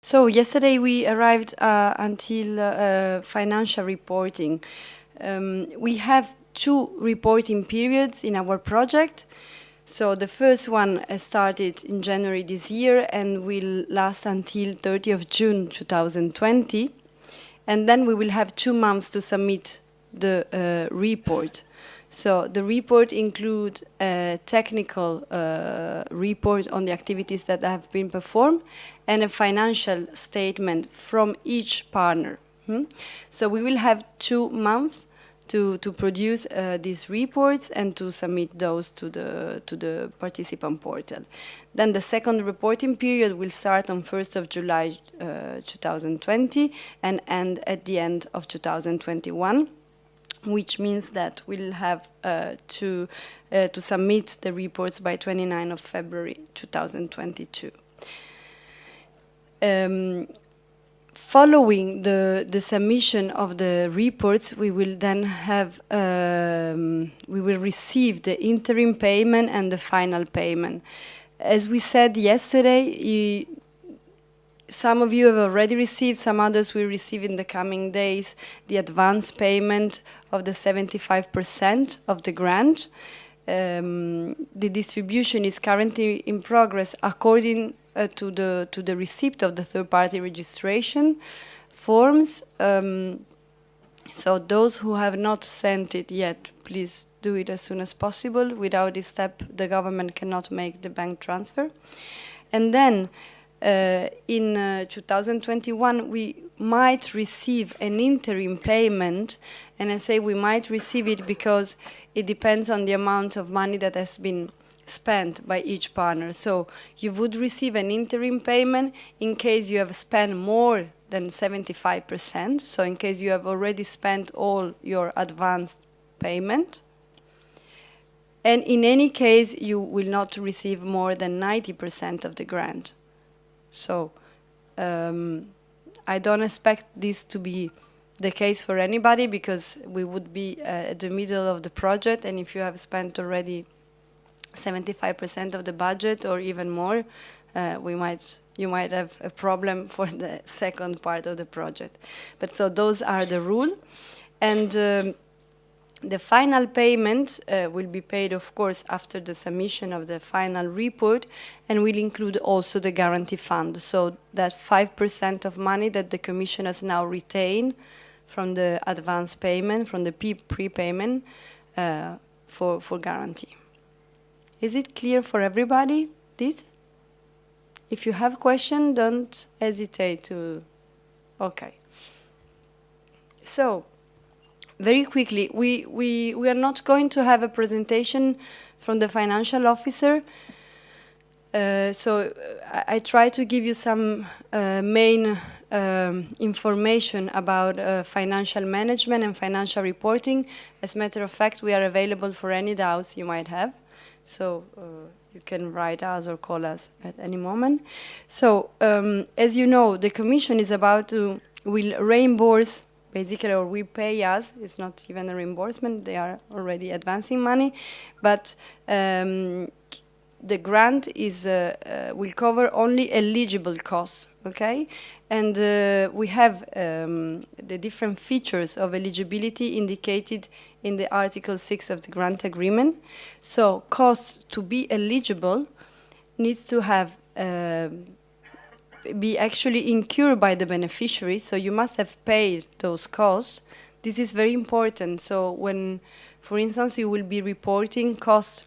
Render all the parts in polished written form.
So yesterday we arrived until financial reporting. We have two reporting periods in our project. So the first one started in January this year and will last until 30th of June 2020. And then we will have 2 months to submit the report. So the report includes a technical report on the activities that have been performed and a financial statement from each partner. So we will have 2 months to produce these reports and to submit those to the participant portal. Then the second reporting period will start on 1st of July 2020 and end at the end of 2021. Which means that we'll have to submit the reports by 29th of February 2022. Following the submission of the reports, we will then have we will receive the interim payment and the final payment. As we said yesterday, some of you have already received, some others will receive in the coming days the advance payment of the 75% of the grant. The distribution is currently in progress according to the receipt of the third-party registration forms. So those who have not sent it yet, please do it as soon as possible. Without this step, the government cannot make the bank transfer. And then in 2021, we might receive an interim payment, and I say we might receive it because it depends on the amount of money that has been spent by each partner. So you would receive an interim payment in case you have spent more than 75%, so in case you have already spent all your advanced payment. And in any case, you will not receive more than 90% of the grant. So I don't expect this to be the case for anybody because we would be at the middle of the project, and if you have spent already 75% of the budget or even more, you might have a problem for the second part of the project. But so those are the rules. And the final payment will be paid, of course, after the submission of the final report and will include also the guarantee fund. So that 5% of money that the Commission has now retained from the advance payment, from the prepayment for guarantee. Is it clear for everybody, this? If you have a question, don't hesitate to... Okay. So, very quickly, we are not going to have a presentation from the financial officer. So I try to give you some main information about financial management and financial reporting. As a matter of fact, we are available for any doubts you might have. So you can write us or call us at any moment. So as you know, the Commission is about to will reimburse basically, or we pay us. It's not even a reimbursement. They are already advancing money, but the grant is will cover only eligible costs. Okay, and we have the different features of eligibility indicated in the Article 6 of the grant agreement. So costs to be eligible needs to have be actually incurred by the beneficiary, so you must have paid those costs. This is very important. So when, for instance, you will be reporting costs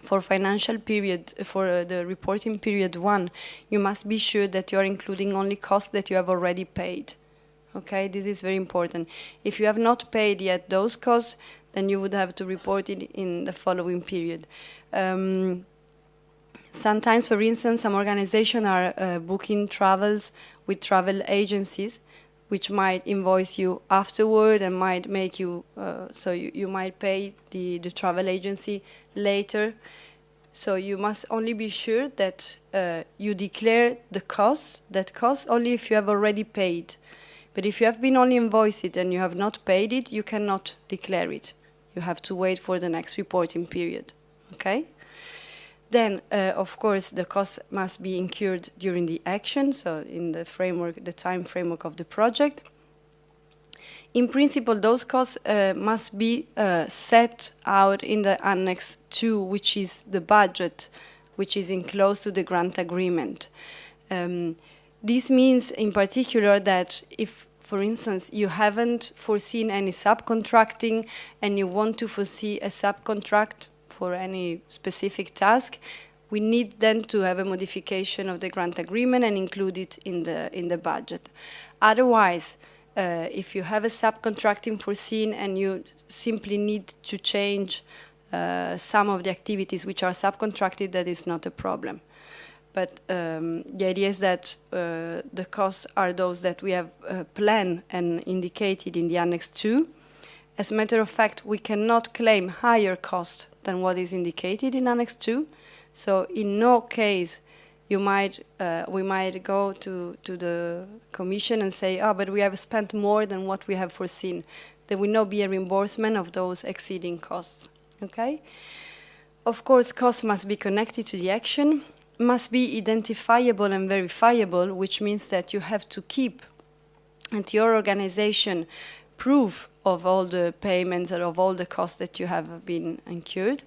for financial period, for the reporting period 1, you must be sure that you are including only costs that you have already paid. Okay, this is very important. If you have not paid yet those costs, then you would have to report it in the following period. Sometimes, for instance, some organizations are booking travels with travel agencies, which might invoice you afterward and might make you, so you might pay the travel agency later. So you must only be sure that you declare the cost, that cost only if you have already paid. But if you have been only invoiced and you have not paid it, you cannot declare it. You have to wait for the next reporting period, okay? Then, of course, the costs must be incurred during the action, so in the framework, the time framework of the project. In principle, those costs must be set out in the Annex 2, which is the budget, which is enclosed to the grant agreement. This means, in particular, that if, for instance, you haven't foreseen any subcontracting and you want to foresee a subcontract for any specific task, we need then to have a modification of the grant agreement and include it in the budget. Otherwise, if you have a subcontracting foreseen and you simply need to change some of the activities which are subcontracted, that is not a problem. But the idea is that the costs are those that we have planned and indicated in the Annex 2. As a matter of fact, we cannot claim higher cost than what is indicated in Annex 2. So in no case we might go to the Commission and say, oh, but we have spent more than what we have foreseen. There will not be a reimbursement of those exceeding costs. Okay? Of course, costs must be connected to the action, must be identifiable and verifiable, which means that you have to keep at your organization proof of all the payments and of all the costs that you have been incurred.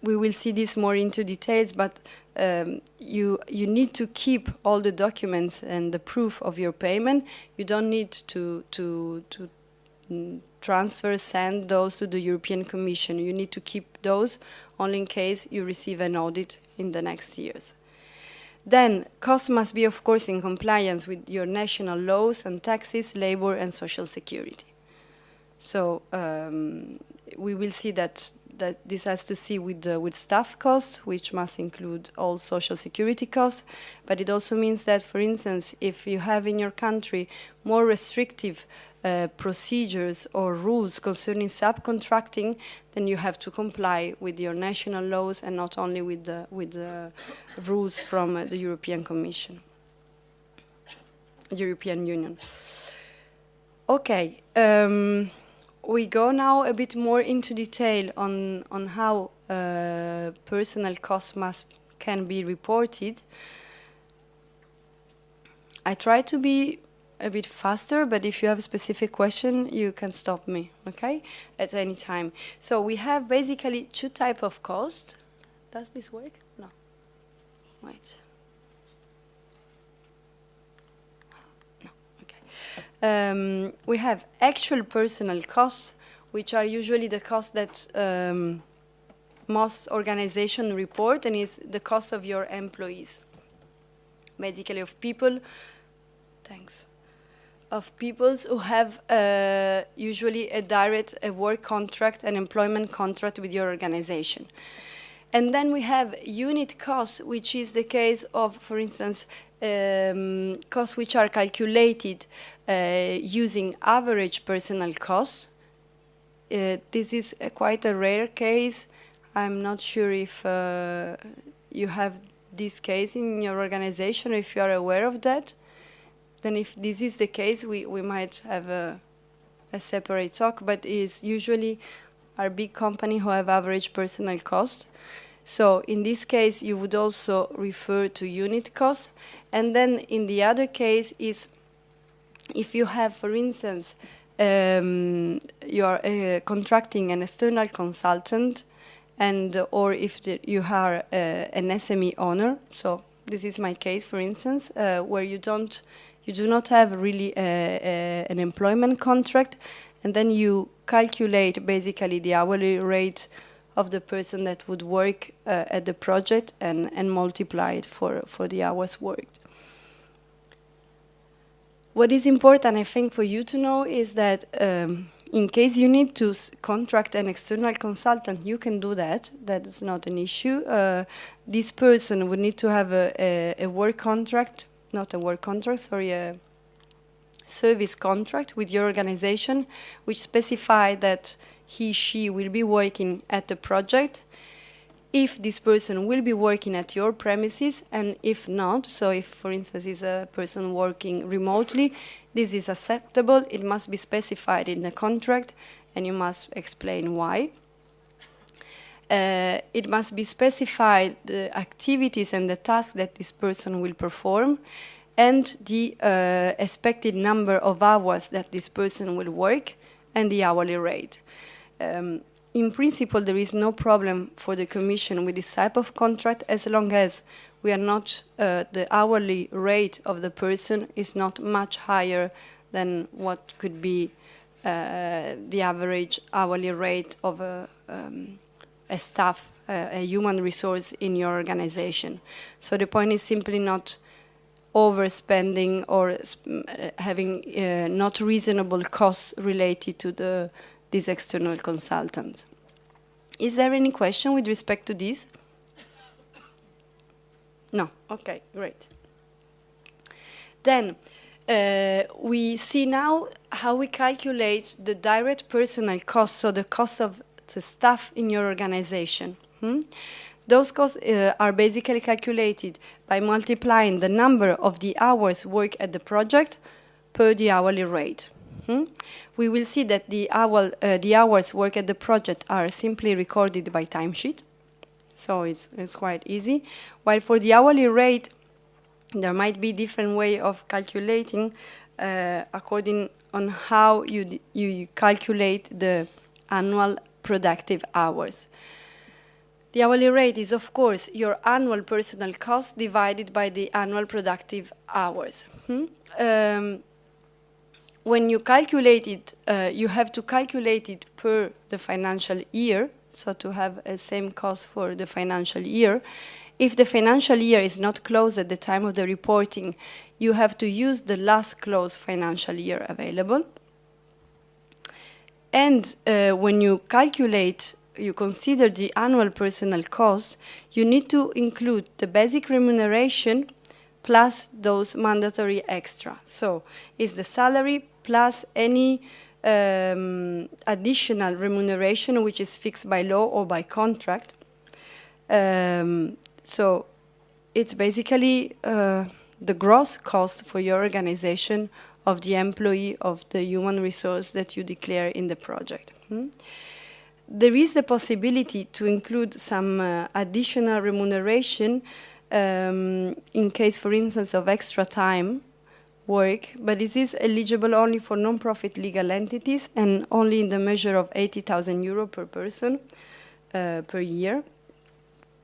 We will see this more into details, but you need to keep all the documents and the proof of your payment. You don't need to send those to the European Commission. You need to keep those only in case you receive an audit in the next years. Then, costs must be, of course, in compliance with your national laws on taxes, labor, and social security. So we will see that this has to see with staff costs, which must include all social security costs. But it also means that, for instance, if you have in your country more restrictive procedures or rules concerning subcontracting, then you have to comply with your national laws and not only with the rules from the European Commission, European Union. Okay, we go now a bit more into detail on how personnel costs can be reported. I try to be a bit faster, but if you have a specific question, you can stop me, okay, at any time. So we have basically two types of costs. Does this work? No. Wait. No, okay. We have actual personnel costs, which are usually the costs that most organizations report, and is the cost of your employees. Basically of people, thanks. Of people who have usually a work contract, an employment contract with your organization. And then we have unit costs, which is the case of, for instance, costs which are calculated using average personnel costs. This is quite a rare case. I'm not sure if you have this case in your organization, or if you are aware of that. Then if this is the case, we might have a separate talk, but it's usually our big company who have average personnel costs. So in this case, you would also refer to unit costs. And then in the other case is if you have, for instance, you are contracting an external consultant, and or if you are an SME owner. So this is my case, for instance, where you do not have really an employment contract, and then you calculate basically the hourly rate of the person that would work at the project and multiply it for the hours worked. What is important, I think, for you to know is that in case you need to contract an external consultant, you can do that. That is not an issue. This person would need to have a work contract, not a work contract, sorry, a service contract with your organization, which specify that she will be working at the project, if this person will be working at your premises, and if not, so if, for instance, is a person working remotely, this is acceptable. It must be specified in the contract, and you must explain why. It must be specified the activities and the tasks that this person will perform, and the expected number of hours that this person will work, and the hourly rate. In principle, there is no problem for the Commission with this type of contract, as long as we are not, the hourly rate of the person is not much higher than what could be the average hourly rate of a staff, a human resource in your organization. So the point is simply not overspending or having not reasonable costs related to this external consultant. Is there any question with respect to this? No. Okay, great. Then we see now how we calculate the direct personnel costs, so the cost of the staff in your organization. Those costs are basically calculated by multiplying the number of the hours worked at the project per the hourly rate. We will see that the hours worked at the project are simply recorded by timesheet, so it's quite easy. While for the hourly rate, there might be different way of calculating according on how you calculate the annual productive hours. The hourly rate is, of course, your annual personal cost divided by the annual productive hours. When you calculate it, you have to calculate it per the financial year, so to have a same cost for the financial year. If the financial year is not closed at the time of the reporting, you have to use the last closed financial year available. And when you calculate, you consider the annual personal cost, you need to include the basic remuneration plus those mandatory extra. So it's the salary plus any additional remuneration which is fixed by law or by contract. So it's basically the gross cost for your organization of the employee of the human resource that you declare in the project. There is the possibility to include some additional remuneration in case, for instance, of extra time work, but this is eligible only for non-profit legal entities and only in the measure of 80,000 euro per person per year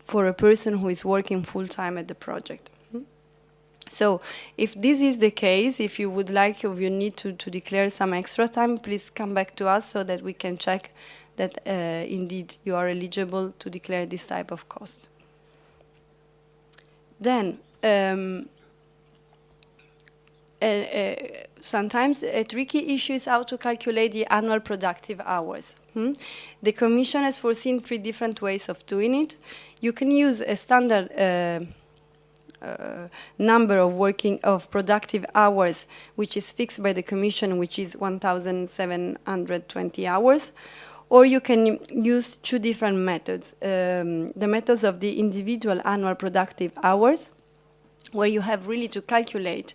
for a person who is working full-time at the project. So if this is the case, if you would like, if you need to declare some extra time, please come back to us so that we can check that indeed you are eligible to declare this type of cost. Then, sometimes a tricky issue is how to calculate the annual productive hours. The Commission has foreseen 3 different ways of doing it. You can use a standard number of productive hours, which is fixed by the Commission, which is 1,720 hours, or you can use 2 different methods. The methods of the individual annual productive hours, where you have really to calculate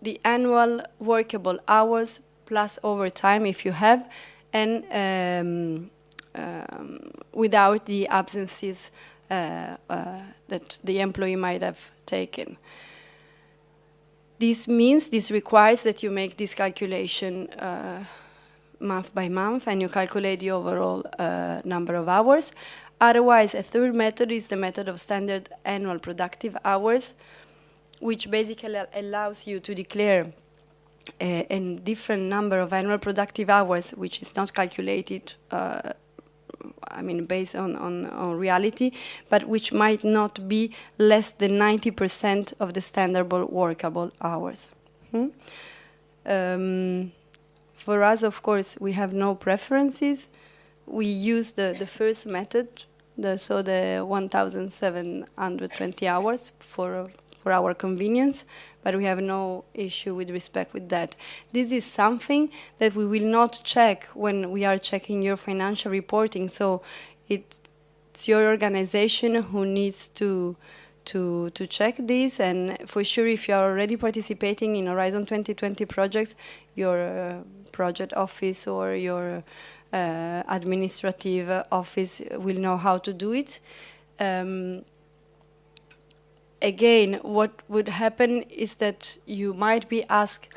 the annual workable hours plus overtime if you have, and without the absences that the employee might have taken. This requires that you make this calculation month by month and you calculate the overall number of hours. Otherwise, a third method is the method of standard annual productive hours, which basically allows you to declare a different number of annual productive hours, which is not calculated based on reality, but which might not be less than 90% of the standard workable hours. For us, of course, we have no preferences. We use the first method, the 1,720 hours for our convenience, but we have no issue with respect with that. This is something that we will not check when we are checking your financial reporting, so it's your organization who needs to check this, and for sure if you are already participating in Horizon 2020 projects, your project office or your administrative office will know how to do it. Again, what would happen is that you might be asked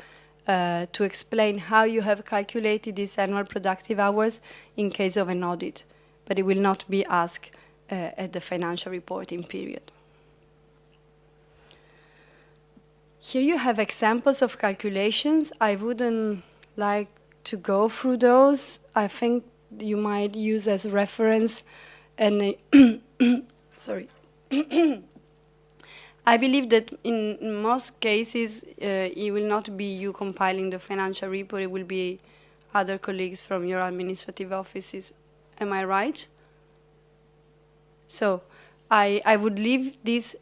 to explain how you have calculated these annual productive hours in case of an audit, but it will not be asked at the financial reporting period. Here you have examples of calculations. I wouldn't like to go through those. I think you might use as reference, and sorry. I believe that in most cases, it will not be you compiling the financial report, it will be other colleagues from your administrative offices. Am I right? So I would leave this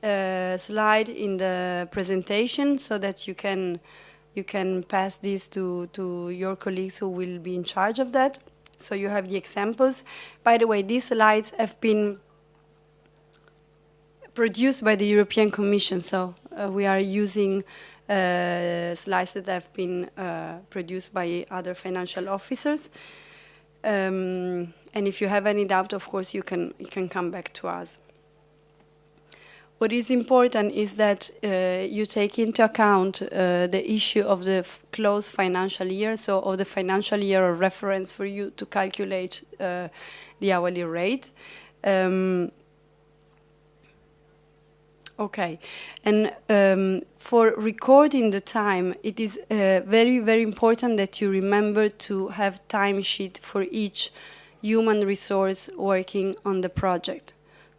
slide in the presentation so that you can pass this to your colleagues who will be in charge of that. So you have the examples. By the way, these slides have been produced by the European Commission, so we are using slides that have been produced by other financial officers. And if you have any doubt, of course, you can come back to us. What is important is that you take into account the issue of the closed financial year, so of the financial year of reference for you to calculate the hourly rate. Okay, and for recording the time, it is very, very important that you remember to have timesheet for each human resource working on the project.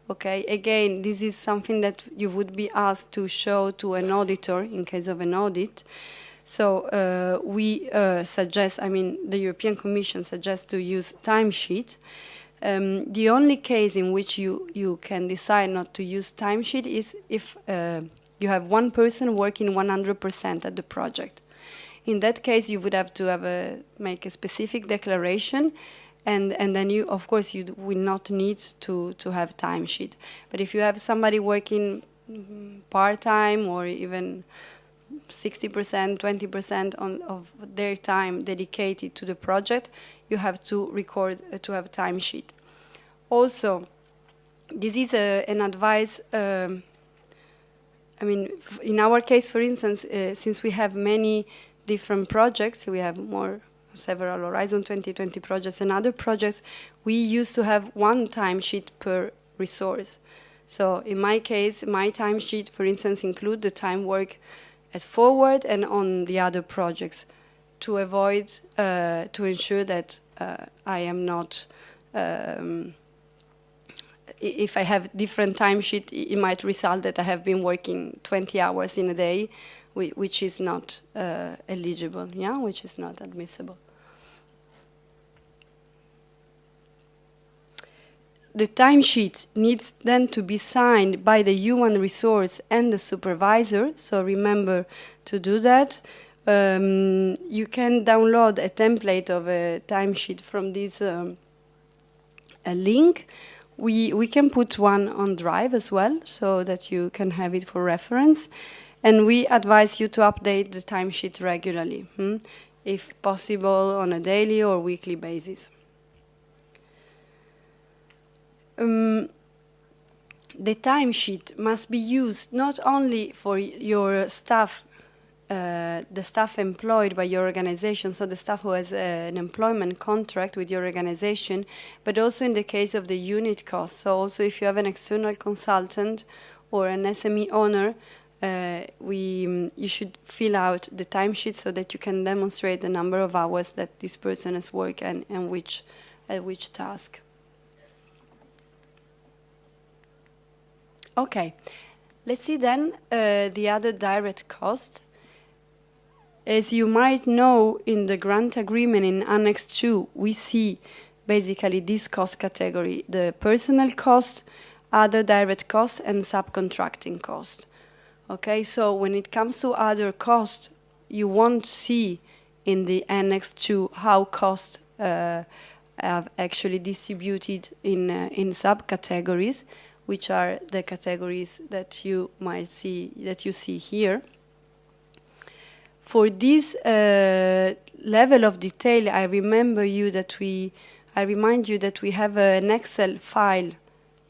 Okay, again, this is something that you would be asked to show to an auditor in case of an audit. So we suggest, I mean, the European Commission suggests to use timesheet. The only case in which you can decide not to use timesheet is if you have one person working 100% at the project. In that case, you would have to make a specific declaration, and then you, of course, you will not need to have timesheet. But if you have somebody working part-time or even 60%, 20% of their time dedicated to the project, you have to record to have timesheet. Also, this is an advice. I mean, in our case, for instance, since we have many different projects, we have several Horizon 2020 projects and other projects, we used to have one timesheet per resource. So in my case, my timesheet, for instance, include the time work at Forward and on the other projects, to avoid, to ensure that I am not, if I have different timesheet, it might result that I have been working 20 hours in a day, which is not eligible, yeah, which is not admissible. The timesheet needs then to be signed by the human resource and the supervisor, so remember to do that. You can download a template of a timesheet from this a link. We can put one on Drive as well, so that you can have it for reference. And we advise you to update the timesheet regularly, if possible on a daily or weekly basis. The timesheet must be used not only for your staff, the staff employed by your organization, so the staff who has an employment contract with your organization, but also in the case of the unit cost. So also if you have an external consultant or an SME owner, you should fill out the timesheet so that you can demonstrate the number of hours that this person has worked and at which task. Okay, let's see then the other direct cost. As you might know, in the grant agreement in Annex 2, we see basically this cost category: the personnel cost, other direct costs, and subcontracting cost. Okay, so when it comes to other costs, you won't see in the Annex 2 how costs have actually distributed in subcategories, which are the categories that you might see, that you see here. For this level of detail, I remember you that I remind you that we have an Excel file,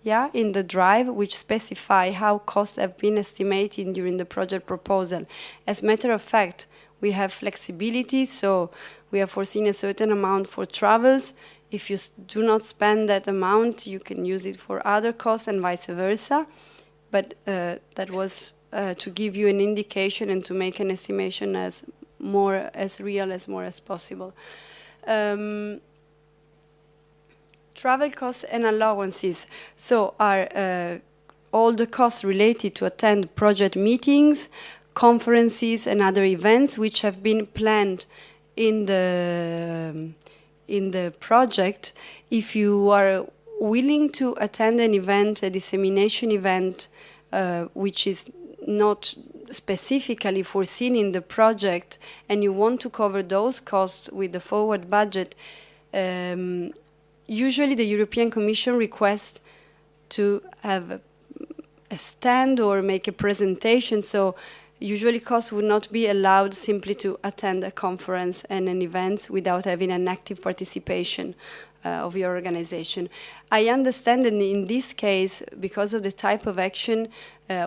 yeah, in the drive, which specify how costs have been estimated during the project proposal. As a matter of fact, we have flexibility, so we have foreseen a certain amount for travels. If you do not spend that amount, you can use it for other costs and vice versa. But that was to give you an indication and to make an estimation as real as possible. Travel costs and allowances. So are all the costs related to attend project meetings, conferences and other events which have been planned in the project. If you are willing to attend an event, a dissemination event, which is not specifically foreseen in the project, and you want to cover those costs with the forward budget, usually the European Commission requests to have a stand or make a presentation. So usually costs would not be allowed simply to attend a conference and an event without having an active participation of your organization. I understand that in this case, because of the type of action,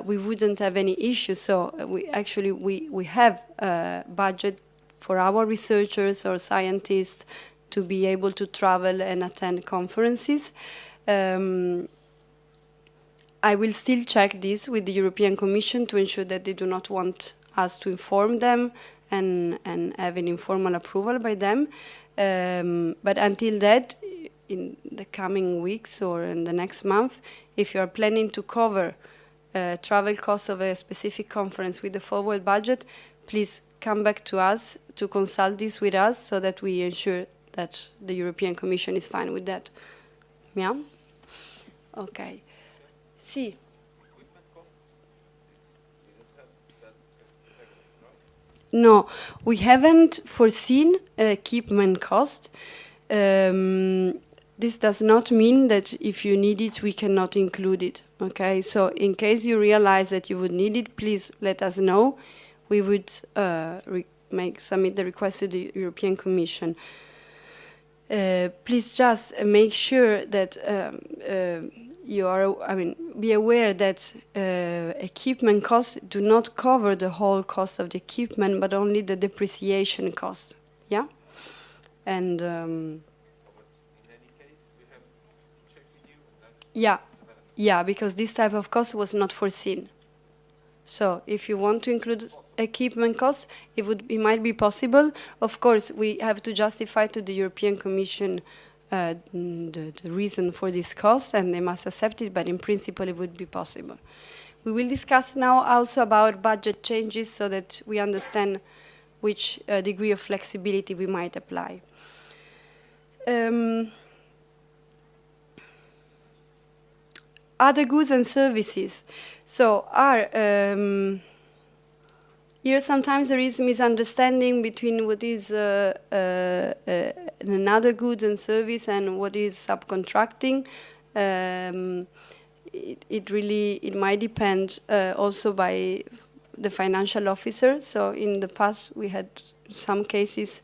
we wouldn't have any issues. So we have a budget for our researchers or scientists to be able to travel and attend conferences. I will still check this with the European Commission to ensure that they do not want us to inform them and have an informal approval by them. But until that, in the coming weeks or in the next month, if you are planning to cover travel costs of a specific conference with the forward budget, please come back to us to consult this with us so that we ensure that the European Commission is fine with that. Yeah? Okay. See. No, we haven't foreseen equipment cost. This does not mean that if you need it, we cannot include it. Okay, so in case you realize that you would need it, please let us know. We would submit the request to the European Commission. Please just make sure that be aware that equipment costs do not cover the whole cost of the equipment, but only the depreciation cost. Yeah, and in any case, we have to check with you. Yeah, because this type of cost was not foreseen. So if you want to include equipment costs, it might be possible. Of course, we have to justify to the European Commission the reason for this cost, and they must accept it, but in principle it would be possible. We will discuss now also about budget changes so that we understand which degree of flexibility we might apply. Other goods and services. So here sometimes there is misunderstanding between what is another goods and service and what is subcontracting. It might depend also by the financial officer. So in the past we had some cases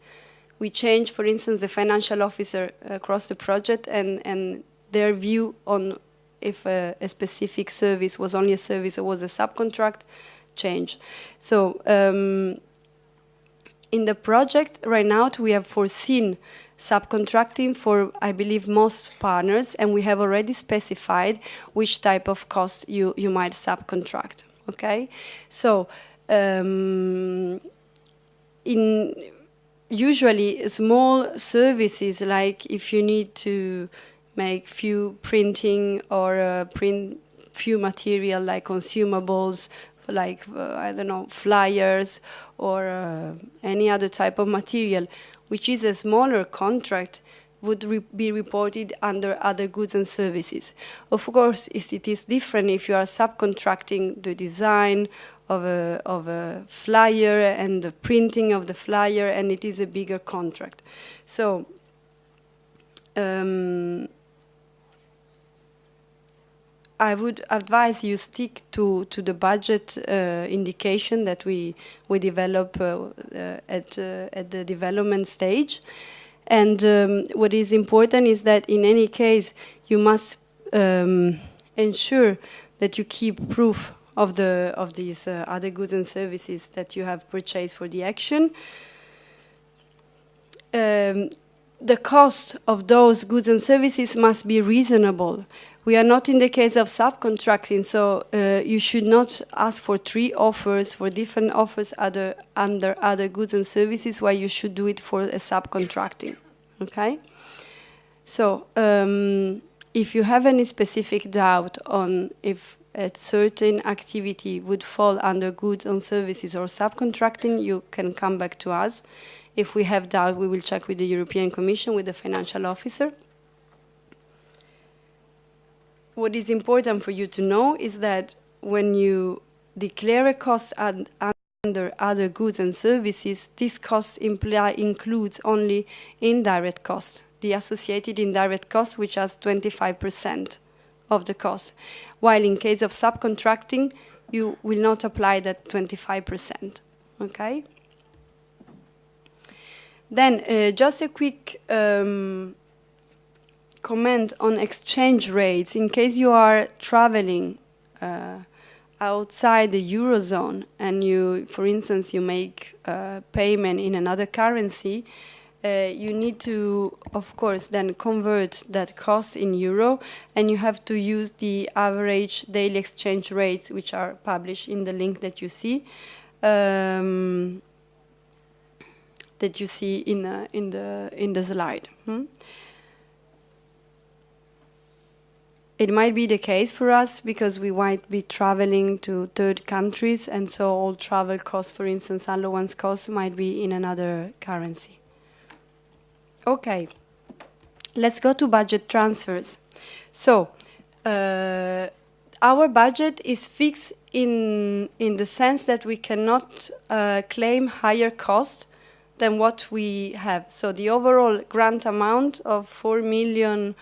we changed, for instance, the financial officer across the project and their view on if a specific service was only a service or was a subcontract change. So in the project right now we have foreseen subcontracting for, I believe, most partners, and we have already specified which type of costs you might subcontract. Okay, so in usually small services, like if you need to make few printing or print few material like consumables, like I don't know, flyers or any other type of material, which is a smaller contract, would be reported under other goods and services. Of course, it is different if you are subcontracting the design of a flyer and the printing of the flyer, and it is a bigger contract. So I would advise you stick to the budget indication that we develop at the development stage, And what is important is that in any case, you must ensure that you keep proof of these other goods and services that you have purchased for the action. The cost of those goods and services must be reasonable. We are not in the case of subcontracting, so you should not ask for 3 offers, for different offers under other goods and services, while you should do it for a subcontracting, okay? So if you have any specific doubt on if a certain activity would fall under goods and services or subcontracting, you can come back to us. If we have doubt, we will check with the European Commission, with the financial officer. What is important for you to know is that when you declare a cost under other goods and services, this cost includes only indirect cost, the associated indirect cost, which has 25% of the cost, while in case of subcontracting, you will not apply that 25%, okay? Then just a quick comment on exchange rates. In case you are traveling outside the Eurozone and you, for instance, you make payment in another currency, you need to, of course, then convert that cost in euro, and you have to use the average daily exchange rates, which are published in the link that you see. That you see in the slide. It might be the case for us because we might be traveling to third countries, and so all travel costs, for instance, allowance costs, might be in another currency. Okay, let's go to budget transfers. So, our budget is fixed in the sense that we cannot claim higher costs than what we have. So the overall grant amount of 4 million,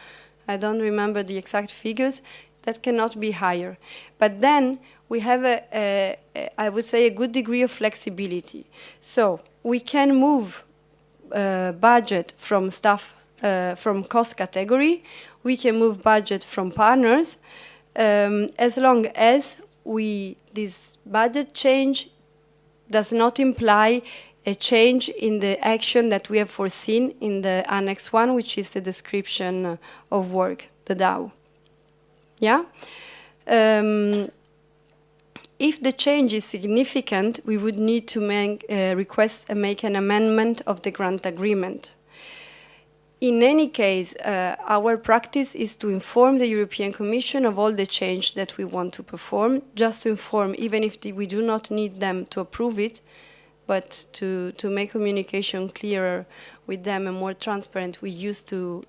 I don't remember the exact figures, that cannot be higher. But then we have I would say, a good degree of flexibility. So we can move budget from from cost category, we can move budget from partners, as long as this budget change does not imply a change in the action that we have foreseen in the Annex 1, which is the description of work, the DAO. Yeah? If the change is significant, we would need to make an amendment of the grant agreement. In any case, our practice is to inform the European Commission of all the change that we want to perform, just to inform, even if we do not need them to approve it, but to make communication clearer with them and more transparent, we used to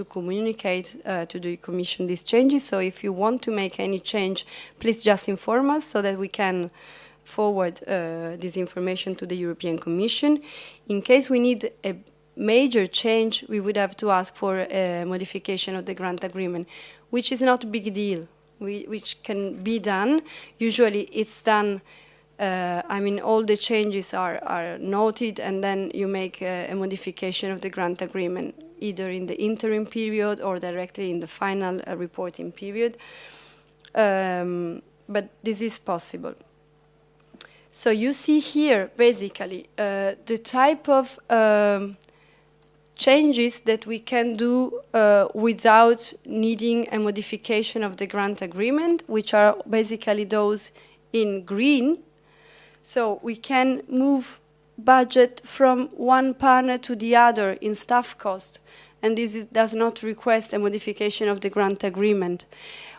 communicate to the Commission these changes. So if you want to make any change, please just inform us so that we can forward this information to the European Commission. In case we need a major change, we would have to ask for a modification of the grant agreement, which is not a big deal, which can be done. Usually it's done. All the changes are noted, and then you make a modification of the grant agreement, either in the interim period or directly in the final reporting period. But this is possible. So you see here, basically, the type of changes that we can do without needing a modification of the grant agreement, which are basically those in green. So we can move budget from one partner to the other in staff cost, and this does not request a modification of the grant agreement.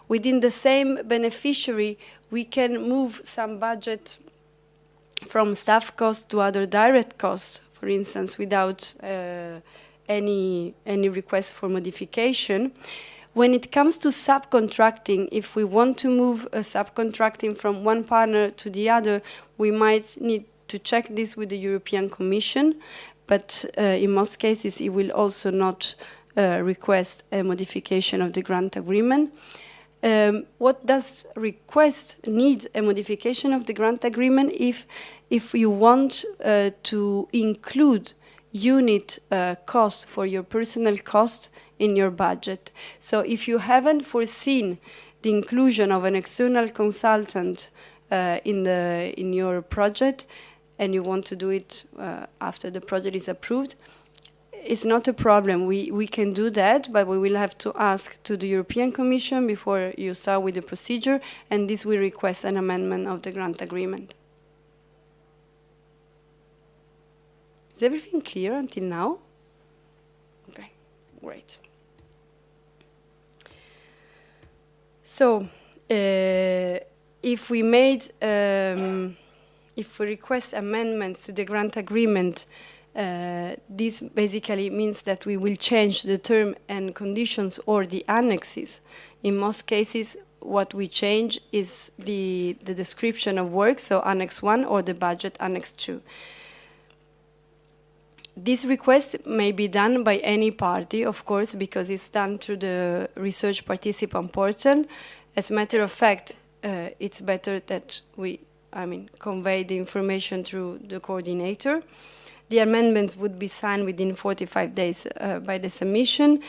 Within the same beneficiary, we can move some budget from staff cost to other direct costs, for instance, without any request for modification. When it comes to subcontracting, if we want to move a subcontracting from one partner to the other, we might need to check this with the European Commission, but in most cases it will also not request a modification of the grant agreement. What does request need a modification of the grant agreement if you want to include unit cost for your personal cost in your budget. So if you haven't foreseen the inclusion of an external consultant in your project, and you want to do it after the project is approved, it's not a problem. We can do that, but we will have to ask to the European Commission before you start with the procedure, and this will request an amendment of the grant agreement. Is everything clear until now? Okay, great. So, if we request amendments to the grant agreement, this basically means that we will change the term and conditions or the annexes. In most cases, what we change is the description of work, so Annex 1 or the budget Annex 2. This request may be done by any party, of course, because it's done through the research participant portal. As a matter of fact, it's better that we, convey the information through the coordinator. The amendments would be signed within 45 days by the submission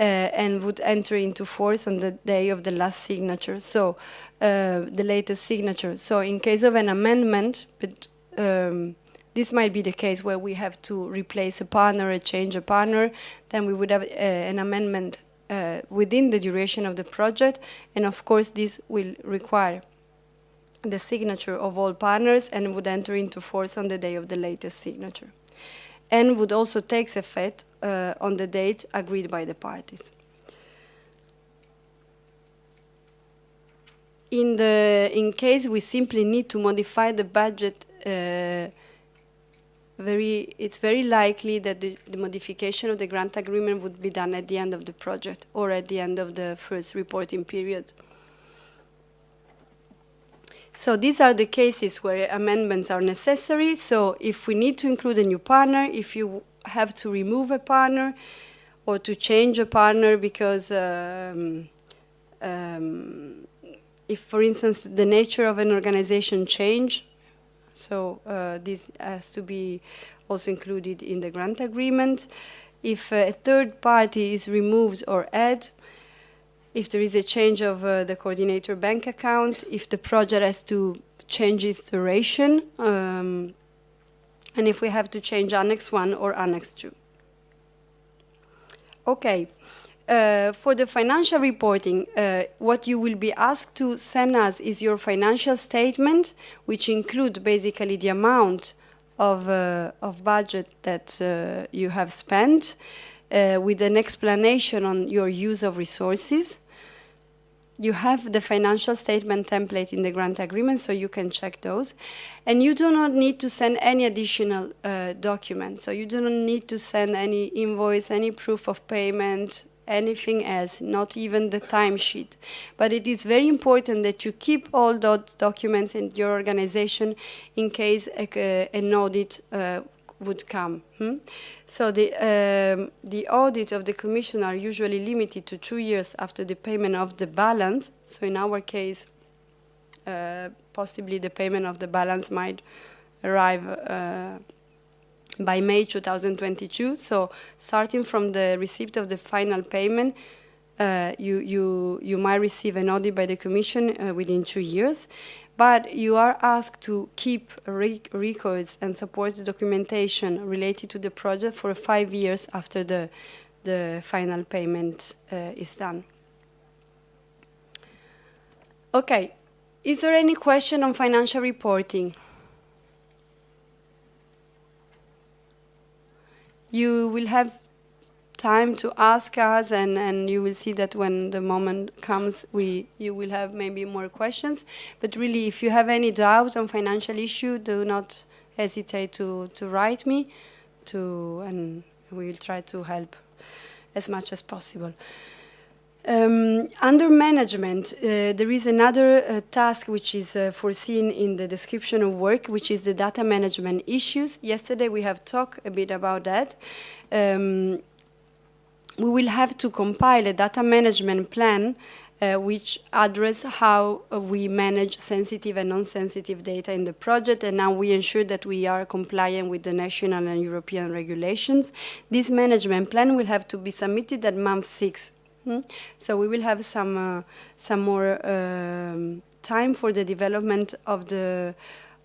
and would enter into force on the day of the last signature, so the latest signature. So in case of an amendment, but this might be the case where we have to replace a partner or change a partner, then we would have an amendment within the duration of the project, and of course this will require the signature of all partners and would enter into force on the day of the latest signature, and would also take effect on the date agreed by the parties. In case we simply need to modify the budget, it's very likely that the modification of the grant agreement would be done at the end of the project or at the end of the first reporting period. So these are the cases where amendments are necessary. So if we need to include a new partner, if you have to remove a partner or to change a partner because if, for instance, the nature of an organization change, so this has to be also included in the grant agreement. If a third party is removed or added, if there is a change of the coordinator bank account, if the project has to change its duration, and if we have to change Annex 1 or Annex 2. Okay. For the financial reporting, what you will be asked to send us is your financial statement, which include basically the amount of budget that you have spent, with an explanation on your use of resources. You have the financial statement template in the grant agreement, so you can check those. And you do not need to send any additional documents. So you do not need to send any invoice, any proof of payment, anything else, not even the timesheet. But it is very important that you keep all those documents in your organization in case an audit would come. So the audit of the Commission are usually limited to 2 years after the payment of the balance. So in our case, possibly the payment of the balance might arrive by May 2022. So starting from the receipt of the final payment, you might receive an audit by the Commission within 2 years. But you are asked to keep records and support the documentation related to the project for 5 years after the final payment is done. Okay, is there any question on financial reporting? You will have time to ask us, and you will see that when the moment comes, you will have maybe more questions. But really, if you have any doubt on financial issue, do not hesitate to write me, and we will try to help as much as possible. Under management, there is another task which is foreseen in the description of work, which is the data management issues. Yesterday we have talked a bit about that. We will have to compile a data management plan which address how we manage sensitive and non-sensitive data in the project, and now we ensure that we are compliant with the national and European regulations. This management plan will have to be submitted at month 6. So we will have some more time for the development of the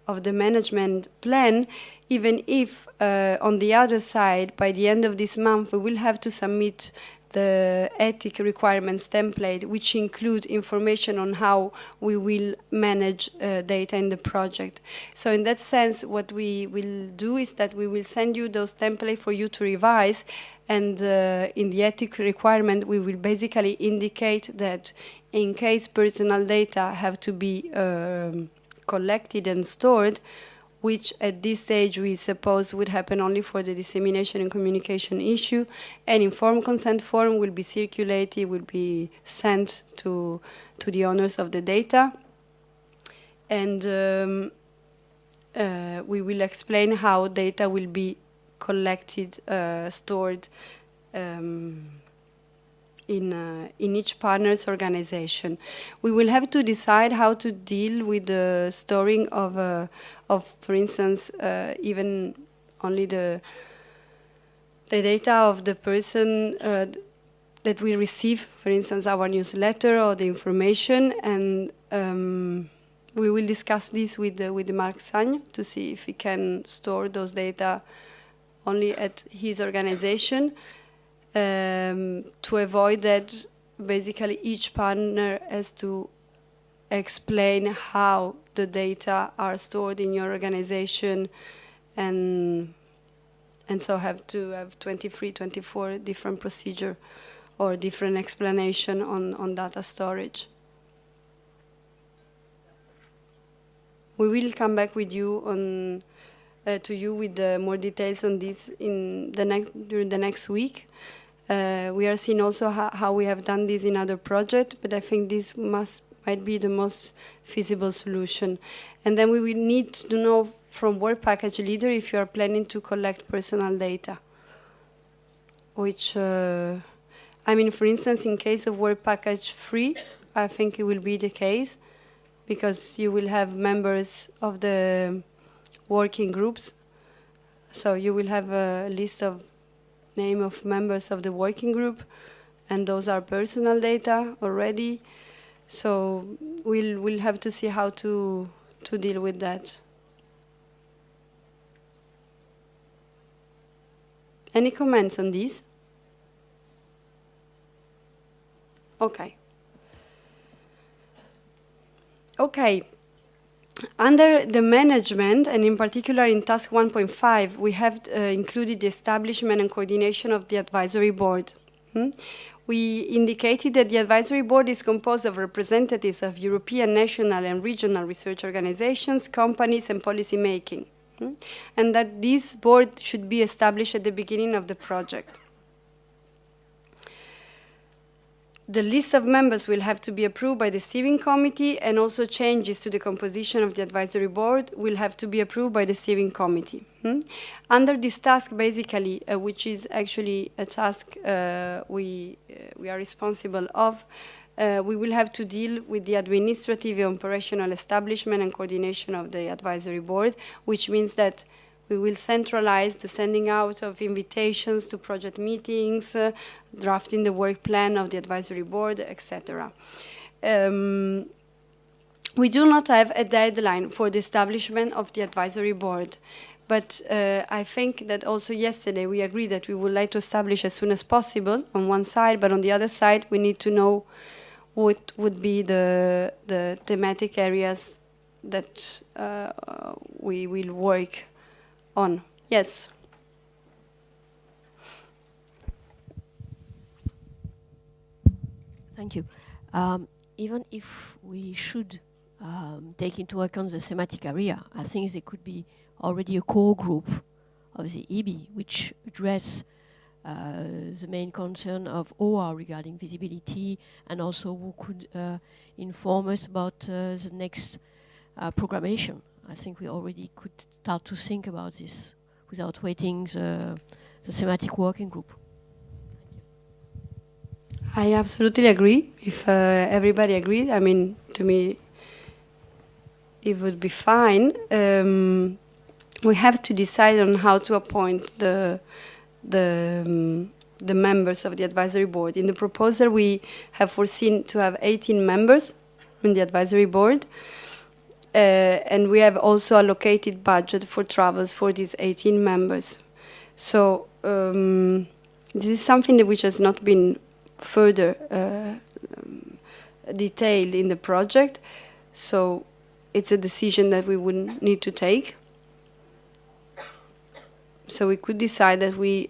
management plan, even if on the other side, by the end of this month, we will have to submit the ethic requirements template, which include information on how we will manage data in the project. So in that sense, what we will do is that we will send you those templates for you to revise, and in the ethic requirement, we will basically indicate that in case personal data have to be collected and stored, which at this stage we suppose would happen only for the dissemination and communication issue, an informed consent form will be circulated, will be sent to the owners of the data, and we will explain how data will be collected, stored in each partner's organization. We will have to decide how to deal with the storing of for instance, even only the data of the person that we receive, for instance, our newsletter or the information, and we will discuss this with Marc Sagne to see if he can store those data only at his organization, to avoid that basically each partner has to explain how the data are stored in your organization, and so have to have 23, 24 different procedure or different explanation on data storage. We will come back with you on to you with more details on this in during the next week. We are seeing also how we have done this in other projects, but I think this might be the most feasible solution. And then we will need to know from work package leader if you are planning to collect personal data, which, I mean, for instance, in case of work package 3, I think it will be the case, because you will have members of the working groups. So you will have a list of name of members of the working group, and those are personal data already. So we'll have to see how to deal with that. Any comments on this? Okay. Okay. Under the management, and in particular in task 1.5, we have included the establishment and coordination of the advisory board. We indicated that the advisory board is composed of representatives of European, national, and regional research organizations, companies, and policy making, and that this board should be established at the beginning of the project. The list of members will have to be approved by the steering committee, and also changes to the composition of the advisory board will have to be approved by the steering committee. Under this task, basically, which is actually a task we are responsible of, we will have to deal with the administrative and operational establishment and coordination of the advisory board, which means that we will centralize the sending out of invitations to project meetings, drafting the work plan of the advisory board, etc. We do not have a deadline for the establishment of the advisory board, but I think that also yesterday we agreed that we would like to establish as soon as possible on one side, but on the other side we need to know what would be the thematic areas that we will work on. Yes. Thank you. Even if we should take into account the thematic area, I think there could be already a core group of the EB which address the main concern of OR regarding visibility, and also who could inform us about the next programmation. I think we already could start to think about this without waiting the thematic working group. I absolutely agree. If everybody agrees, I mean, to me, it would be fine. We have to decide on how to appoint the the members of the advisory board. In the proposal, we have foreseen to have 18 members in the advisory board, and we have also allocated budget for travels for these 18 members. So this is something that which has not been further detailed in the project. So it's a decision that we would need to take. So we could decide that we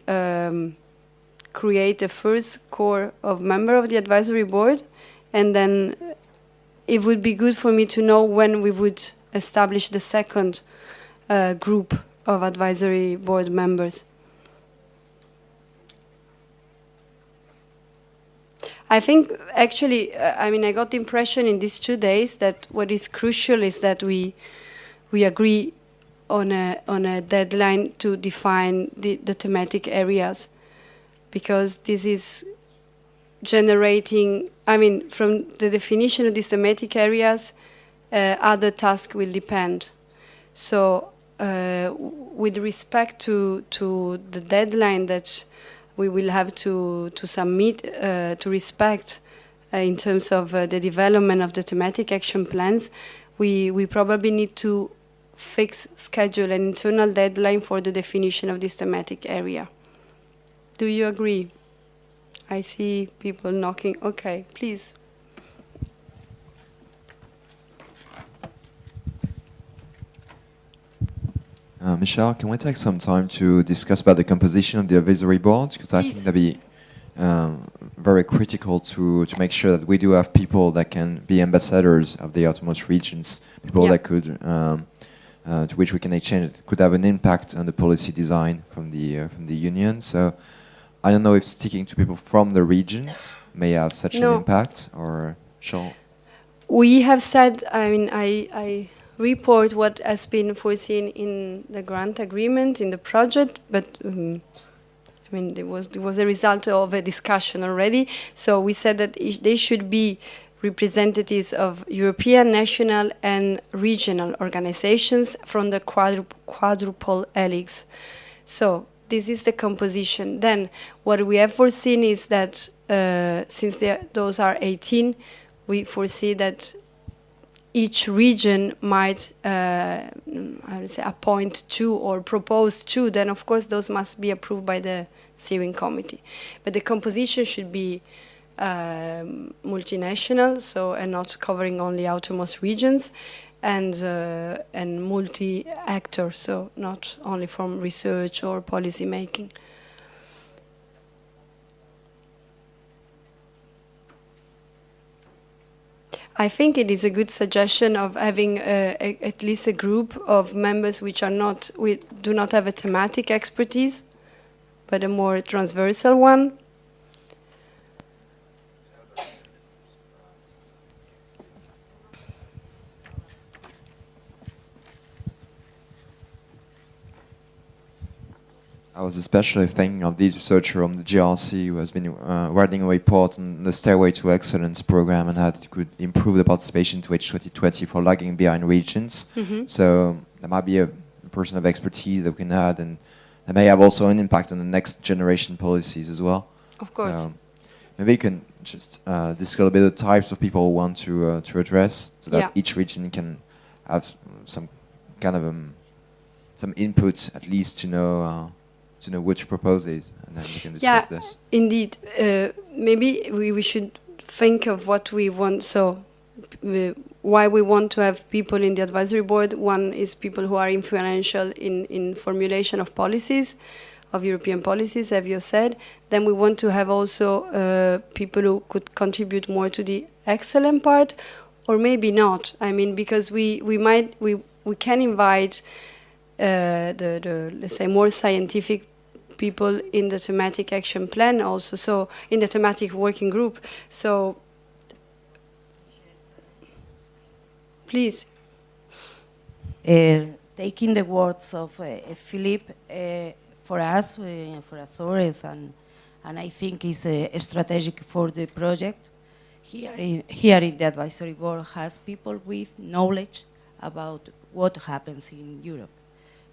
create a first core of member of the advisory board, and then it would be good for me to know when we would establish the second group of advisory board members. I think actually, I mean, I got the impression in these 2 days that what is crucial is that we agree on a deadline to define the thematic areas, because this is generating, I mean, from the definition of these thematic areas, other tasks will depend. So with respect to the deadline that we will have to submit, to respect in terms of the development of the thematic action plans, we probably need to schedule an internal deadline for the definition of this thematic area. Do you agree? I see people knocking. Okay, please. Michelle, can we take some time to discuss about the composition of the advisory board? Because I think that'd be very critical to make sure that we do have people that can be ambassadors of the outermost regions, people that could, to which we can exchange, could have an impact on the policy design from the union. So I don't know if sticking to people from the regions may have such an impact, or shall... We have said, I mean, I report what has been foreseen in the grant agreement, in the project, but I mean, there was a result of a discussion already. So we said that they should be representatives of European, national, and regional organizations from the quadruple helix. So this is the composition. Then what we have foreseen is that since those are 18, we foresee that each region might, I would say, appoint 2 or propose 2. Then, of course, those must be approved by the steering committee. But the composition should be multinational, so and not covering only outermost regions, and multi-actor, so not only from research or policy making. I think it is a good suggestion of having at least a group of members which do not have a thematic expertise, but a more transversal one. I was especially thinking of this researcher on the GRC who has been writing a report on the Stairway to Excellence program and how it could improve the participation to H2020 for lagging behind regions. So there might be a person of expertise that we can add, and that may have also an impact on the next generation policies as well. Of course. So maybe you can just discuss a bit of the types of people who want to address, so that each region can have some kind of some input, at least to know which proposes, and then we can discuss this. Indeed. Maybe we should think of what we want. So why we want to have people in the advisory board. One is people who are influential in formulation of policies, of European policies, as you said. Then we want to have also people who could contribute more to the excellent part, or maybe not. I mean, because we can invite the let's say more scientific people in the thematic action plan also, so in the thematic working group. So please. Taking the words of Philippe, for us, for Azores and and I think is strategic for the project. Here in the advisory board has people with knowledge about what happens in Europe,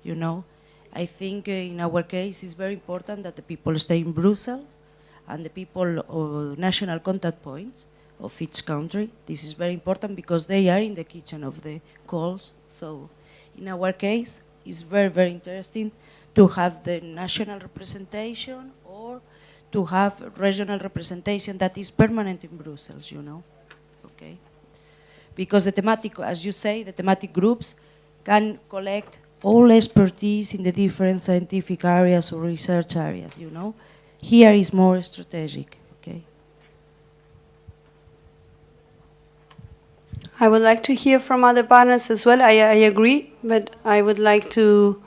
you know. I think in our case it's very important that the people stay in Brussels and the people national contact points of each country. This is very important because they are in the kitchen of the calls. So in our case, it's very, very interesting to have the national representation or to have regional representation that is permanent in Brussels, you know, okay? Because the thematic, as you say, the thematic groups can collect all expertise in the different scientific areas or research areas, you know. Here is more strategic, okay? I would like to hear from other partners as well. I agree, but I would like to.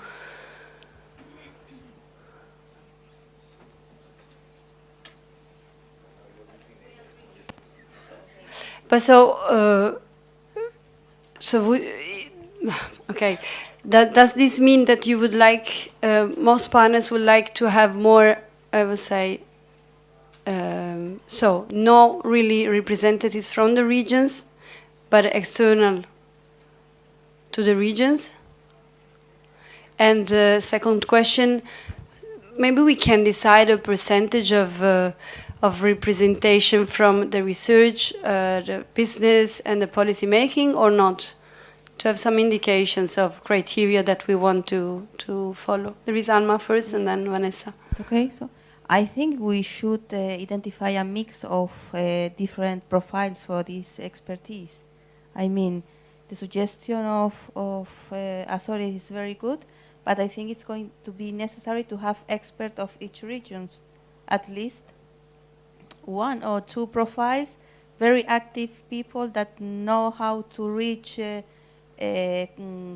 But okay. Does this mean that you would like most partners would like to have more? I would say. So no really representatives from the regions, but external to the regions. And second question, maybe we can decide a percentage of representation from the research, the business, and the policy making, or not, to have some indications of criteria that we want to follow. There is Alma first, and then Vanessa. It's okay. So I think we should identify a mix of different profiles for this expertise. I mean, the suggestion of Azores is very good, but I think it's going to be necessary to have experts of each region, at least one or two profiles, very active people that know how to reach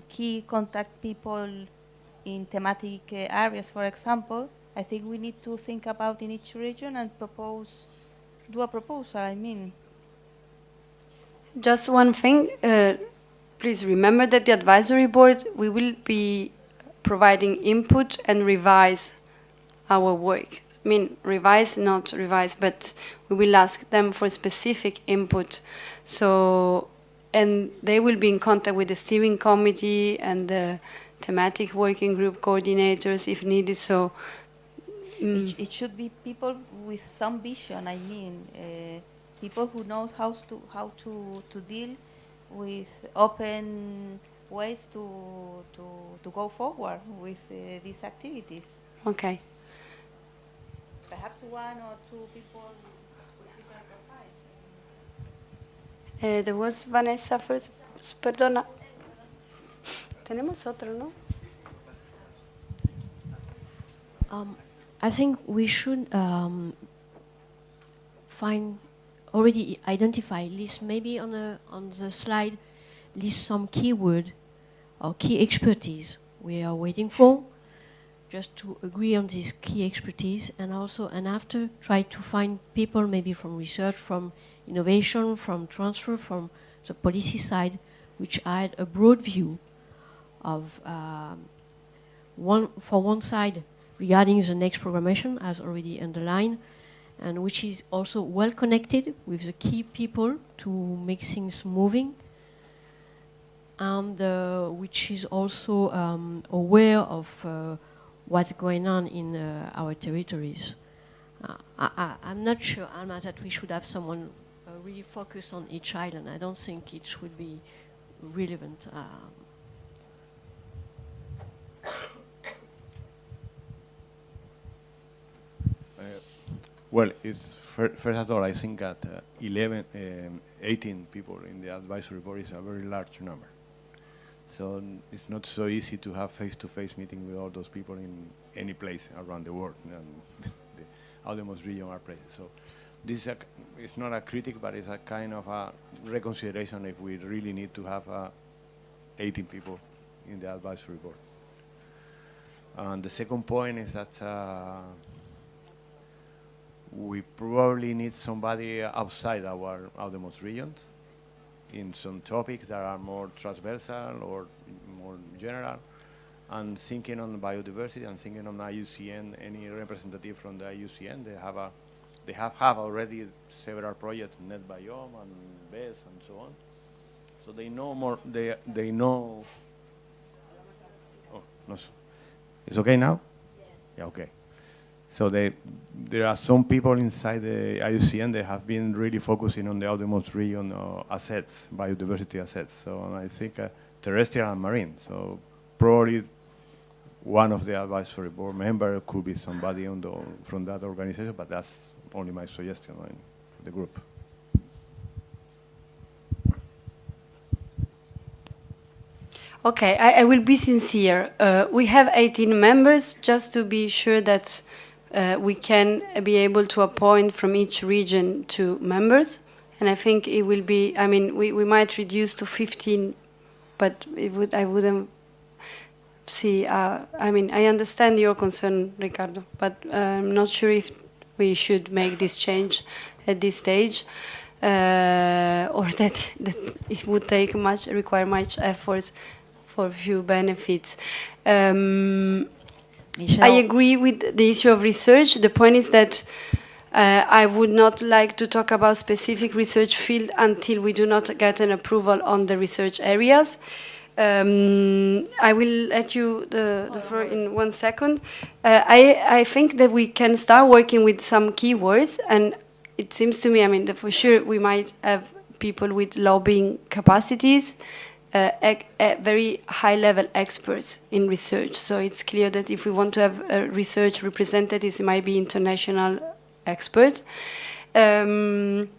key contact people in thematic areas, for example. I think we need to think about in each region and do a proposal, I mean. Just one thing, please remember that the advisory board, we will be providing input and revise our work. I mean, revise, not revise, but we will ask them for specific input. So, and they will be in contact with the steering committee and the thematic working group coordinators if needed. So, it should be people with some vision. I mean, people who knows how to deal with open ways to go forward with these activities. Okay. Perhaps one or two people with different profiles. There was Vanessa first. Perdona. Tenemos otro, ¿no? I think we should list maybe on the slide, list some keyword or key expertise we are waiting for, just to agree on this key expertise, and after try to find people maybe from research, from innovation, from transfer, from the policy side, which add a broad view of one side regarding the next programmation, as already underlined, and which is also well connected with the key people to make things moving, and which is also aware of what's going on in our territories. I'm not sure, Alma, that we should have someone really focus on each island. I don't think it would be relevant. Well, it's first of all, I think that 18 people in the advisory board is a very large number. So it's not so easy to have face-to-face meeting with all those people in any place around the world. And the outermost region are present. So this is it's not a critic, but it's a kind of a reconsideration if we really need to have 18 people in the advisory board. And the second point is that we probably need somebody outside our outermost regions in some topics that are more transversal or more general, and thinking on biodiversity and thinking on IUCN, any representative from the IUCN, they have already several projects, Net Biome and BES and so on. So they know more. They know. Oh, no. It's okay now. Yes. Yeah. Okay. So there are some people inside the IUCN that have been really focusing on the outermost region assets, biodiversity assets. So I think terrestrial and marine. So probably one of the advisory board members could be somebody from that organization, but that's only my suggestion for the group. Okay, I will be sincere. We have 18 members, just to be sure that we can be able to appoint from each region 2 members. And I think it will be, I mean, we might reduce to 15, but I wouldn't see, I mean, I understand your concern, Ricardo, but I'm not sure if we should make this change at this stage, or that it would require much effort for few benefits. I agree with the issue of research. The point is that I would not like to talk about specific research field until we do not get an approval on the research areas. I will let you the floor in 1 second. I think that we can start working with some keywords, and it seems to me, I mean, that for sure we might have people with lobbying capacities, very high-level experts in research. So it's clear that if we want to have research representatives, it might be international expert. Can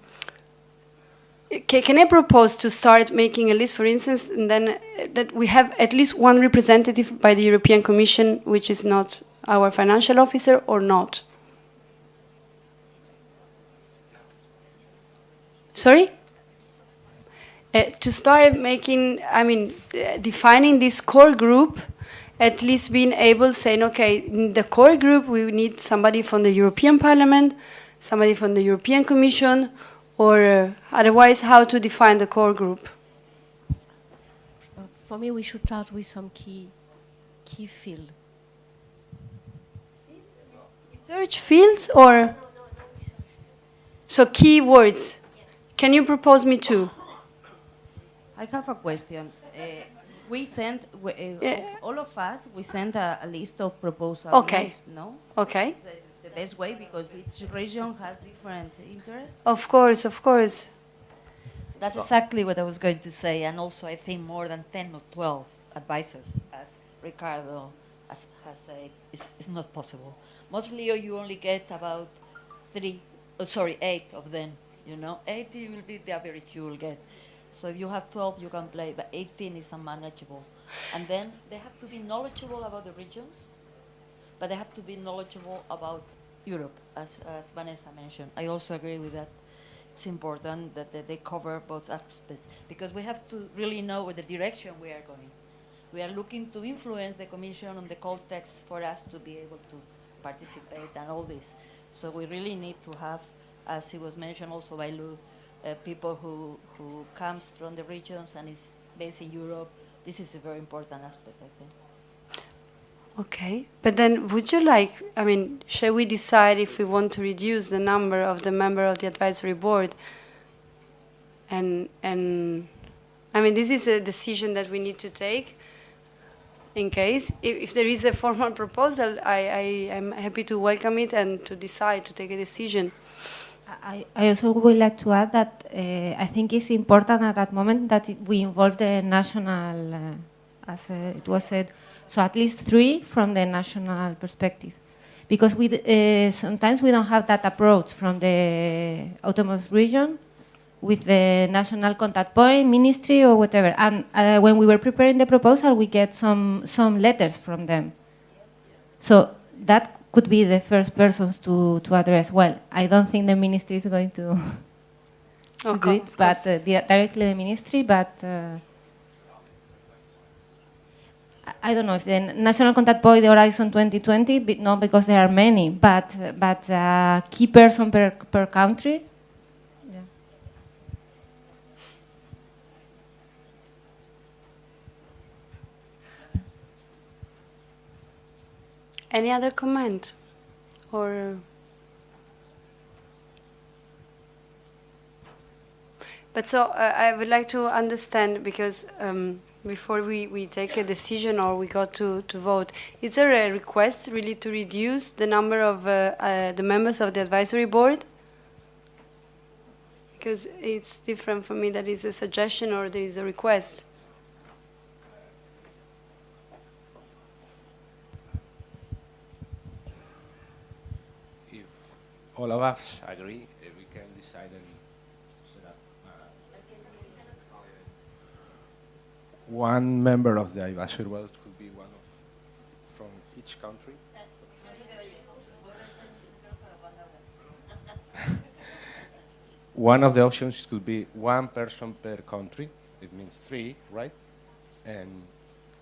I propose to start making a list, for instance, and then that we have at least one representative by the European Commission, which is not our financial officer, or not? Sorry? To start making, I mean, defining this core group, at least being able saying, okay, in the core group we need somebody from the European Parliament, somebody from the European Commission, or otherwise how to define the core group? For me, we should start with some key field. Research fields or? So keywords. Can you propose me 2? I have a question. We sent, all of us, we sent a list of proposals. Okay. No? Okay. The best way, because each region has different interests. Of course, of course. That's exactly what I was going to say, and also I think more than 10 or 12 advisors, as Ricardo has said, is not possible. Mostly you only get about 8 of them, you know. 8 will be the average you will get. So if you have 12, you can play, but 18 is unmanageable. And then they have to be knowledgeable about the regions, but they have to be knowledgeable about Europe, as Vanessa mentioned. I also agree with that. It's important that they cover both aspects, because we have to really know the direction we are going. We are looking to influence the Commission on the context for us to be able to participate and all this. So we really need to have, as it was mentioned also by Luz, people who comes from the regions and is based in Europe. This is a very important aspect, I think. Okay, but then would you like, I mean, shall we decide if we want to reduce the number of the member of the advisory board? And I mean, this is a decision that we need to take in case. If there is a formal proposal, I am happy to welcome it and to decide, to take a decision. I also would like to add that I think it's important at that moment that we involve the national, as it was said, so at least 3 from the national perspective. Because sometimes we don't have that approach from the autonomous region with the national contact point, ministry or whatever. And when we were preparing the proposal, we get some letters from them. So that could be the first persons to address. Well, I don't think the ministry is going to do it, but directly the ministry. But I don't know if the national contact point, the Horizon 2020, no, because there are many. But key person per country. Yeah. Any other comment? Or but so I would like to understand, because before we take a decision or we go to vote, is there a request really to reduce the number of the members of the advisory board? Because it's different for me that is a suggestion or there is a request. If all of us agree, we can decide and set up one member of the advisory board could be one from each country. One of the options could be one person per country. It means 3, right? And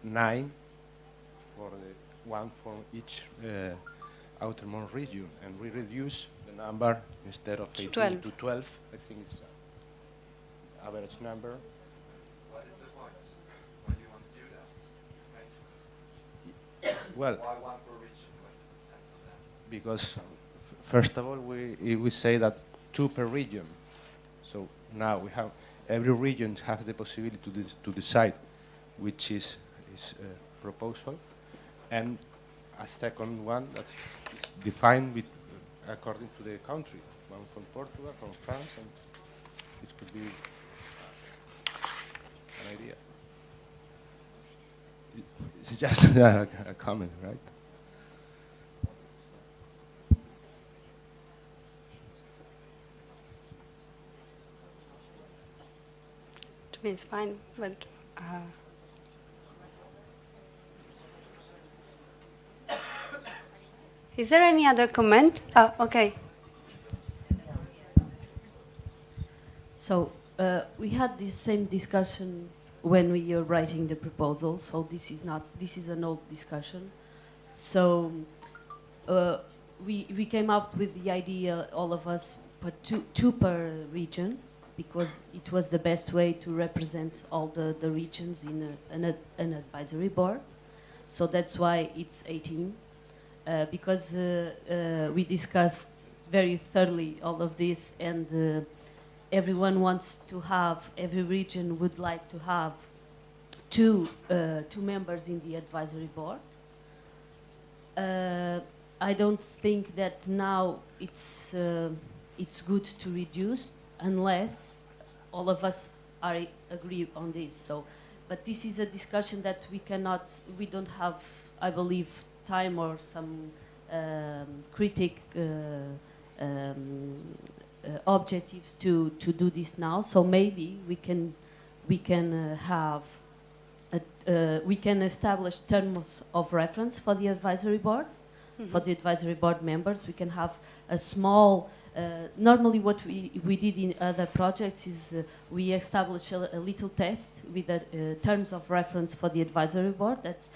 9 for the one from each outermost region. And we reduce the number instead of 18 to 12. I think it's an average number. What is the point? Why do you want to do that? Explain to us. Well, Why one per region? What is the sense of that? because first of all, we say that 2 per region. So now we have every region has the possibility to decide which is his proposal, and a second one that's defined with, according to the country. One from Portugal, from France, and this could be an idea. It's just a comment, right? To me, it's fine, but. Is there any other comment? Okay. So we had this same discussion when we were writing the proposal. So this is an old discussion. So we came up with the idea, all of us, put two per region, because it was the best way to represent all the regions in an advisory board. So that's why it's 18. Because we discussed very thoroughly all of this, and everyone wants to have, every region would like to have two members in the advisory board. I don't think that now it's good to reduce unless all of us agree on this. So, but this is a discussion that we don't have, I believe, time or some objectives to do this now. So maybe we can establish terms of reference for the advisory board. Mm-hmm. For the advisory board members, we can have a small. Normally, what we did in other projects is we established a little test with the terms of reference for the advisory board. That's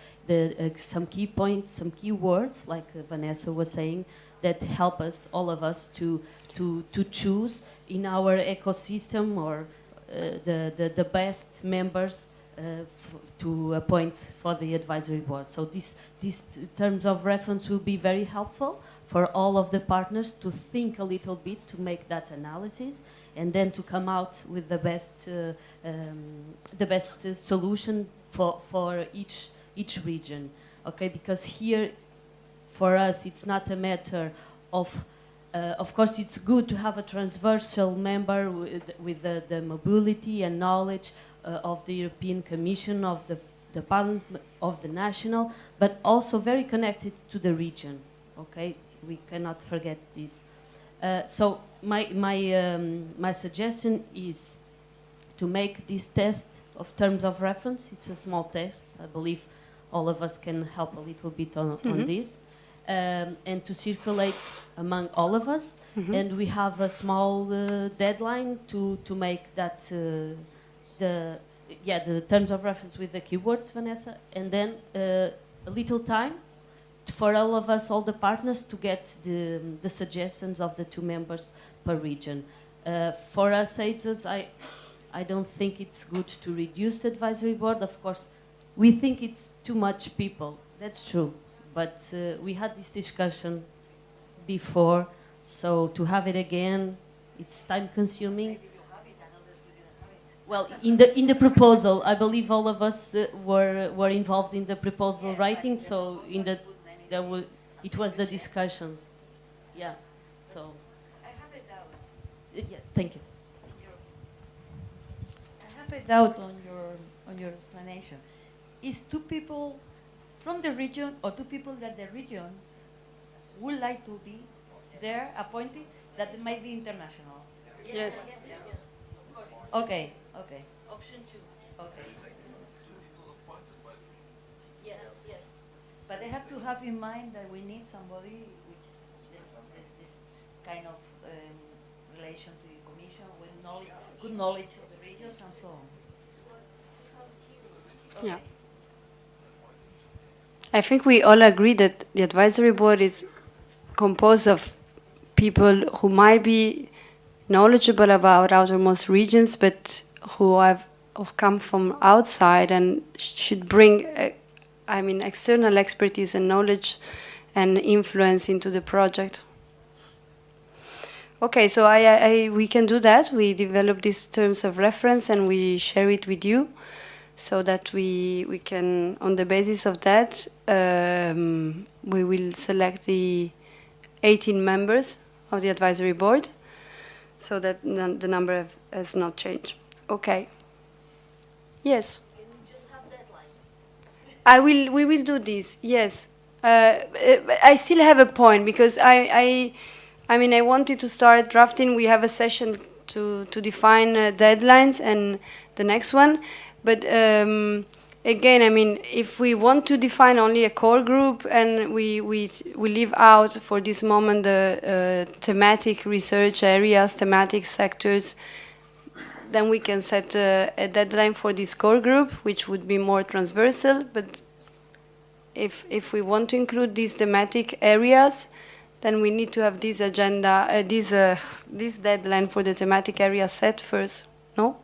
some key points, some key words, like Vanessa was saying, that help us, all of us, to choose in our ecosystem or the best members to appoint for the advisory board. So these terms of reference will be very helpful for all of the partners to think a little bit, to make that analysis, and then to come out with the best solution for each region. Okay, because here, for us, it's not a matter of. Of course, it's good to have a transversal member with the mobility and knowledge of the European Commission, of the Parliament, of the national, but also very connected to the region. Okay, we cannot forget this. So my suggestion is to make this test of terms of reference. It's a small test. I believe all of us can help a little bit on this. And to circulate among all of us, and we have a small deadline to make that the terms of reference with the keywords, Vanessa, and then a little time for all of us, all the partners, to get the suggestions of the 2 members per region. For us aides, I don't think it's good to reduce the advisory board. Of course, we think it's too much people. That's true. But we had this discussion before, so to have it again, it's time consuming. Well, in the proposal, I believe all of us were involved in the proposal writing. So it was the discussion. Yeah. So. I have a doubt. Yeah. Thank you. I have a doubt on your explanation. Is two people from the region or two people that the region would like to be there appointed that might be international? Yes. Okay. Okay. Option 2. Okay. Yes. Yes. But they have to have in mind that we need somebody with this kind of relation to the Commission with knowledge, good knowledge of the regions and so on. Yeah. I think we all agree that the advisory board is composed of people who might be knowledgeable about outermost regions, but who come from outside and should bring, external expertise and knowledge and influence into the project. Okay, so we can do that. We develop these terms of reference and we share it with you, so that we can, on the basis of that, we will select the 18 members of the advisory board, so that the number has not changed. Okay. Yes. Can we just have deadlines? We will do this. Yes. I still have a point, because I wanted to start drafting. We have a session to define deadlines and the next one. But again, if we want to define only a core group and we leave out for this moment the thematic research areas, thematic sectors, then we can set a deadline for this core group, which would be more transversal. But if we want to include these thematic areas, then we need to have this agenda, this deadline for the thematic area set first. No?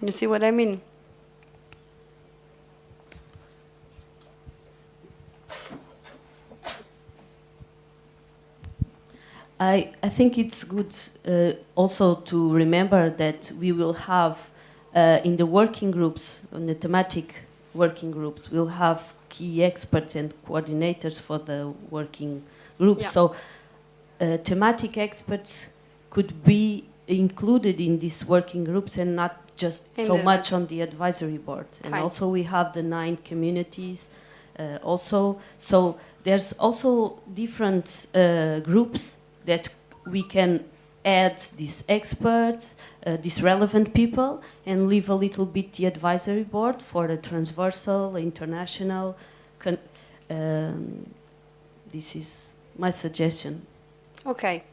You see what I mean? I think it's good also to remember that we will have in the working groups, in the thematic working groups, we'll have key experts and coordinators for the working groups. Yeah. So thematic experts could be included in these working groups and not just so much on the advisory board. And Fine. also we have the 9 communities also. So there's also different groups that we can add these experts, these relevant people, and leave a little bit the advisory board for a transversal, international. This is my suggestion. Okay.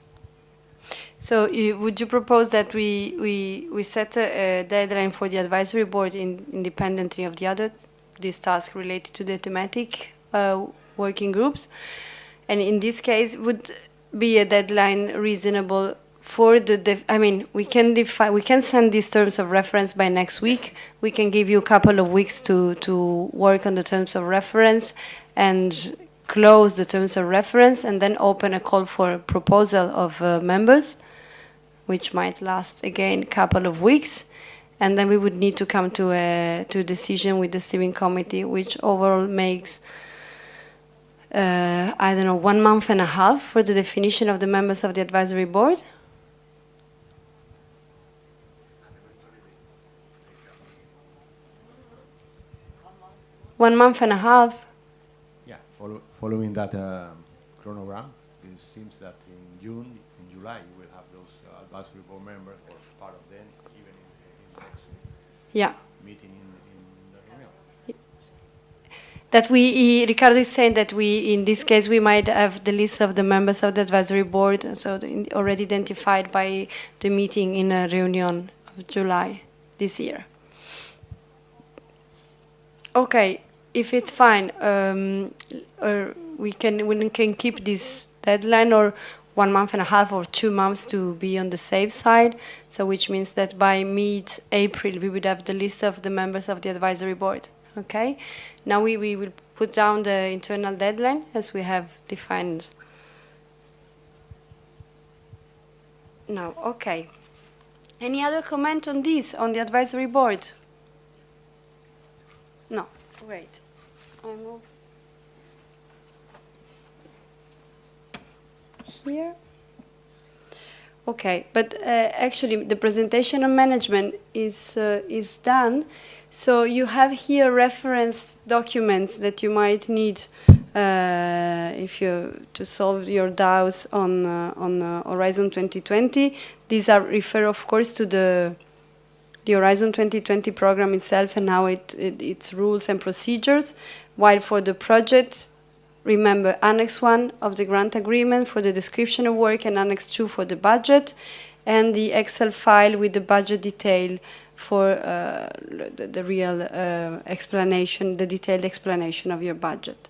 So would you propose that we set a deadline for the advisory board independently of the other, this task related to the thematic working groups? And in this case, would be a deadline reasonable for the we can send these terms of reference by next week. We can give you a couple of weeks to work on the terms of reference and close the terms of reference, and then open a call for proposal of members, which might last again a couple of weeks. And then we would need to come to a decision with the steering committee, which overall makes 1 month and a half for the definition of the members of the advisory board. One month and a half. Yeah, following that chronogram, it seems that in July, you will have those advisory board members, or part of them, even in the next Yeah. meeting in the reunion. That Ricardo is saying that in this case, we might have the list of the members of the advisory board, so already identified by the meeting in a reunion of July this year. Okay, if it's fine, we can keep this deadline, or 1 month and a half or 2 months to be on the safe side. So which means that by mid-April, we would have the list of the members of the advisory board. Okay, now we will put down the internal deadline as we have defined. Now, okay. Any other comment on this, on the advisory board? No, great. I move here. Okay, but actually the presentation on management is done. So you have here reference documents that you might need if you to solve your doubts on Horizon 2020. These are refer, of course, to the Horizon 2020 program itself and how its rules and procedures. While for the project, remember Annex 1 of the grant agreement for the description of work and Annex 2 for the budget, and the Excel file with the budget detail for the real explanation, the detailed explanation of your budget.